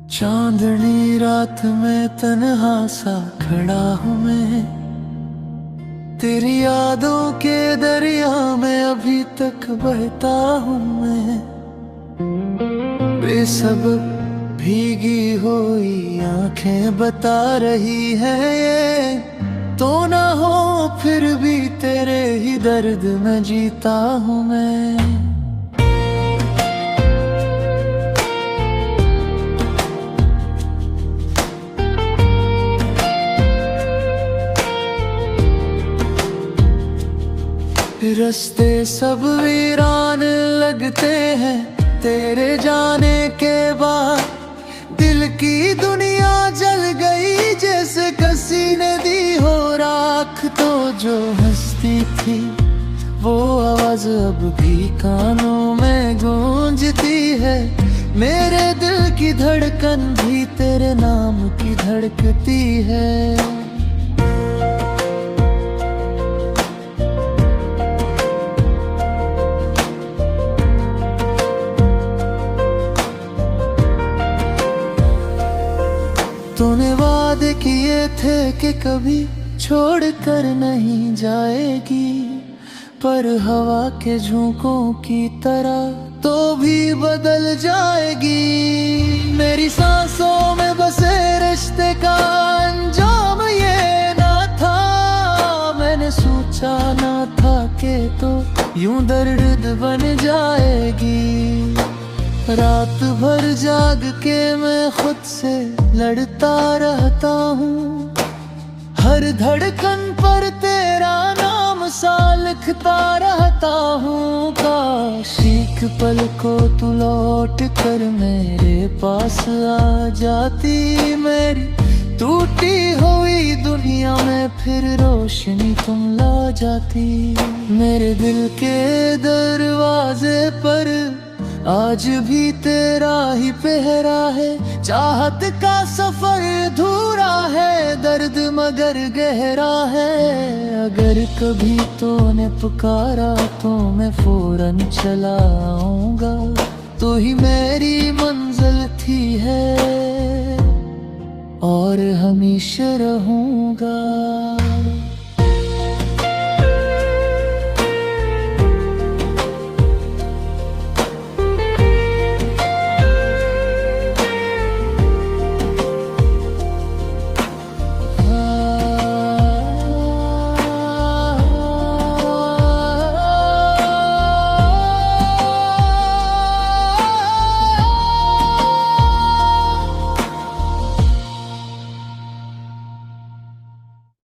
चांदनी रात में तन्हा सा खड़ा हूँ मैं, तेरी यादों के दरिया में अभी तक बहता हूँ मैं। बेसबब भीगी हुई आंखें बता रही हैं ये तो ना हो, फिर भी तेरे ही दर्द में जीता हूँ मैं। रास्ते सब वीरान लगते हैं तेरे जाने के बाद, दिल की दुनिया जल गई जैसे किसी ने दी हो राख। तो जो हंसती थी वो आवाज अब भी कानों में गूंजती है, मेरे दिल की धड़कन भी तेरे नाम की धड़कती है। तूने वादे किए थे कि कभी छोड़ कर नहीं जाएगी, पर हवा के झोंकों की तरह तो भी बदल जाएगी। मेरी सांसों में बसे रिश्ते का अंजाम ये ना था, मैंने सोचा ना था कि तो यूं दर्द बन जाएगी। रात भर जाग के मैं खुद से लड़ता रहता हूँ, हर धड़कन पर तेरा नाम सा लिखता रहता हूँ। काश एक पल को तू लौट कर मेरे पास आ जाती, मेरी टूटी हुई दुनिया में फिर रोशनी तुम ला जाती। मेरे दिल के दरवाजे पर आज भी तेरा ही पहरा है, चाहत का सफर अधूरा है, दर्द मगर गहरा है। अगर कभी तूने पुकारा तो मैं फौरन चला आऊंगा, तू ही मेरी मंजिल थी है और हमेशा रहूंगा।